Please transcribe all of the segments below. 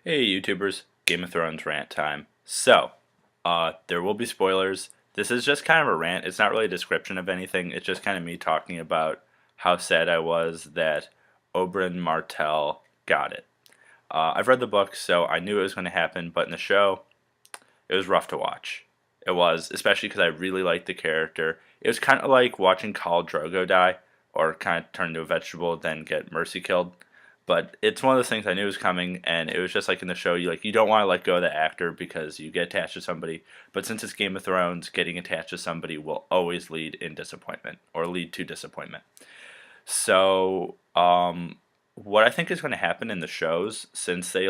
Hey YouTubers, Game of Thrones rant time. There will be spoilers. This is just kind of a rant. It's not really a description of anything. It's just kind of me talking about how sad I was that Oberyn Martell got it. I've read the book, so I knew it was going to happen, but in the show, it was rough to watch. It was, especially because I really liked the character. It was kind of like watching Khal Drogo die, or kind of turn into a vegetable, then get mercy killed. But it's one of those things I knew was coming, and it was just like in the show, you don't want to let go of the actor because you get attached to somebody. But since it's Game of Thrones, getting attached to somebody will always lead in disappointment or lead to disappointment. So, what I think is going to happen in the shows, since they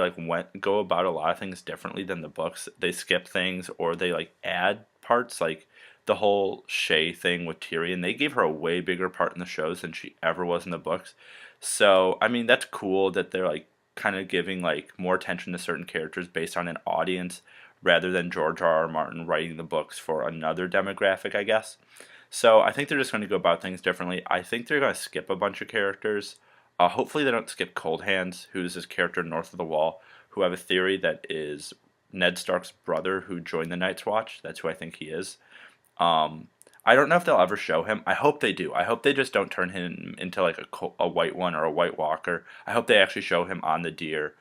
go about a lot of things differently than the books, they skip things or they add parts, like the whole Shay thing with Tyrion. They gave her a way bigger part in the shows than she ever was in the books. So, I mean, that's cool that they're kind of giving more attention to certain characters based on an audience rather than George R. R. Martin writing the books for another demographic, I guess. So I think they're just going to go about things differently. I think they're going to skip a bunch of characters. Hopefully they don't skip Cold Hands, who's this character north of the wall, who have a theory that is Ned Stark's brother who joined the Night's Watch. That's who I think he is. I don't know if they'll ever show him. I hope they do. I hope they just don't turn him into a white one or a White Walker. I hope they actually show him on the deer,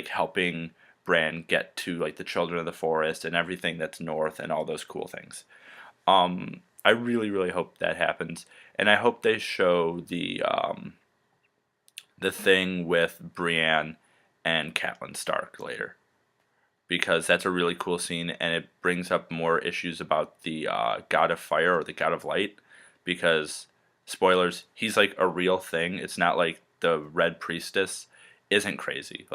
helping Bran get to the Children of the Forest and everything that's north and all those cool things. I really, really hope that happens, and I hope they show the thing with Brienne and Catelyn Stark later, because that's a really cool scene, and it brings up more issues about the God of Fire or the God of Light, because spoilers, he's a real thing. It's not like the Red Priestess isn't crazy.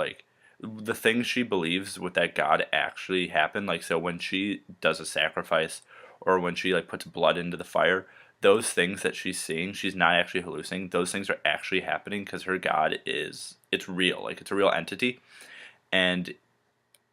The things she believes with that god actually happen. So when she does a sacrifice or when she puts blood into the fire, those things that she's seeing, she's not actually hallucinating. Those things are actually happening because her god it's real. It's a real entity, and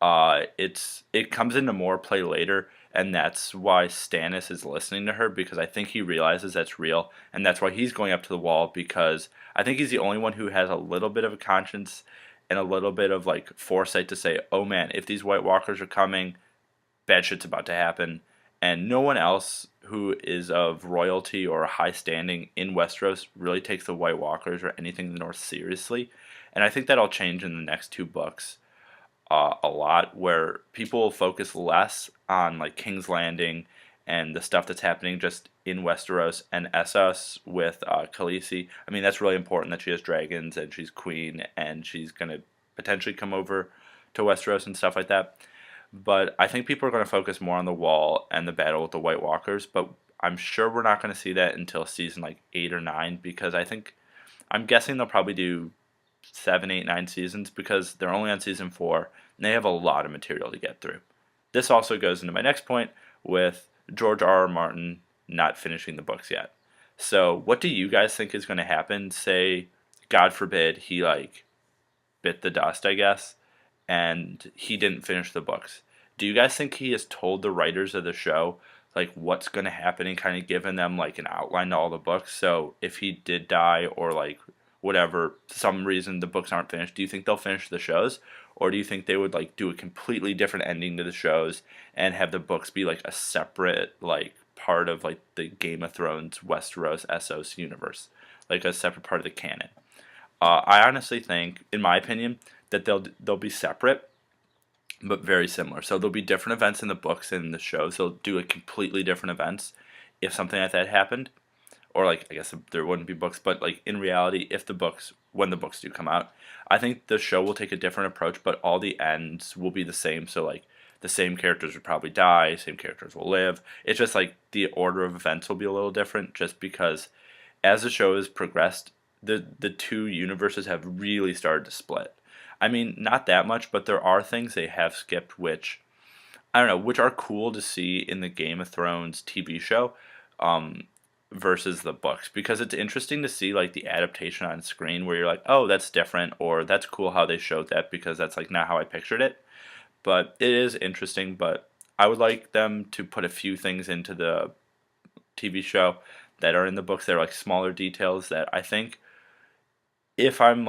it comes into more play later, and that's why Stannis is listening to her, because I think he realizes that's real, and that's why he's going up to the wall, because I think he's the only one who has a little bit of a conscience and a little bit of foresight to say, oh man, if these White Walkers are coming, bad shit's about to happen. And no one else who is of royalty or high standing in Westeros really takes the White Walkers or anything in the North seriously. And I think that'll change in the next two books a lot, where people will focus less on King's Landing and the stuff that's happening just in Westeros and Essos with Khaleesi. I mean, that's really important that she has dragons and she's queen and she's going to potentially come over to Westeros and stuff like that. But I think people are going to focus more on the wall and the battle with the White Walkers, but I'm sure we're not going to see that until season 8 or 9, because I'm guessing they'll probably do 7, 8, 9 seasons, because they're only on season 4 and they have a lot of material to get through. This also goes into my next point with George R. R. Martin not finishing the books yet. So what do you guys think is going to happen? Say, God forbid, he bit the dust, I guess, and he didn't finish the books. Do you guys think he has told the writers of the show what's going to happen and kind of given them an outline to all the books? So if he did die or whatever, some reason the books aren't finished, do you think they'll finish the shows? Or do you think they would do a completely different ending to the shows and have the books be a separate part of the Game of Thrones Westeros Essos universe, a separate part of the canon? I honestly think, in my opinion, that they'll be separate but very similar. So there'll be different events in the books and in the shows. They'll do completely different events if something like that happened. Or I guess there wouldn't be books, but in reality, when the books do come out, I think the show will take a different approach, but all the ends will be the same. So the same characters would probably die, same characters will live. It's just the order of events will be a little different, just because as the show has progressed, the two universes have really started to split. I mean, not that much, but there are things they have skipped, which I don't know, which are cool to see in the Game of Thrones TV show. Versus the books, because it's interesting to see the adaptation on screen, where you're oh, that's different, or that's cool how they showed that, because that's not how I pictured it. But it is interesting. But I would like them to put a few things into the TV show that are in the books. They're smaller details that I think, if I'm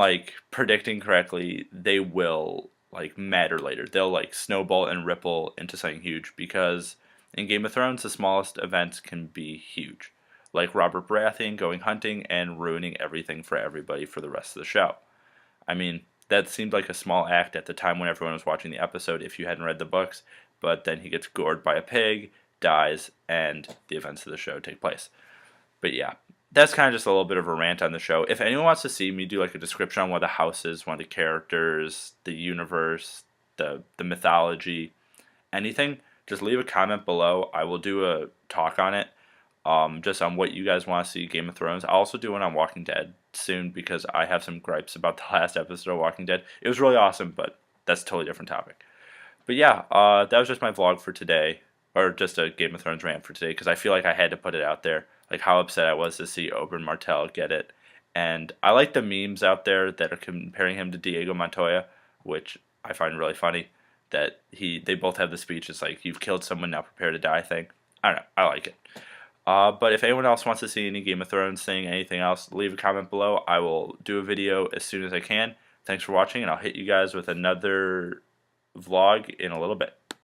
predicting correctly, they will like matter later. They'll like snowball and ripple into something huge because in Game of Thrones the smallest events can be huge. Like Robert Baratheon going hunting and ruining everything for everybody for the rest of the show. I mean, that seemed like a small act at the time when everyone was watching the episode if you hadn't read the books, but then he gets gored by a pig, dies, and the events of the show take place. But yeah, that's kind of just a little bit of a rant on the show. If anyone wants to see me do like a description on one of the houses, one of the characters, the universe, the mythology, anything, just leave a comment below. I will do a talk on it, just on what you guys want to see Game of Thrones. I'll also do one on Walking Dead soon because I have some gripes about the last episode of Walking Dead. It was really awesome, but that's a totally different topic. But yeah, that was just my vlog for today, or just a Game of Thrones rant for today, because I feel like I had to put it out there, like how upset I was to see Oberyn Martell get it. And I like the memes out there that are comparing him to Diego Montoya, which I find really funny. That they both have the speech, it's like, you've killed someone, now prepare to die thing. I don't know, I like it. But if anyone else wants to see any Game of Thrones thing, anything else, leave a comment below. I will do a video as soon as I can. Thanks for watching, and I'll hit you guys with another vlog in a little bit.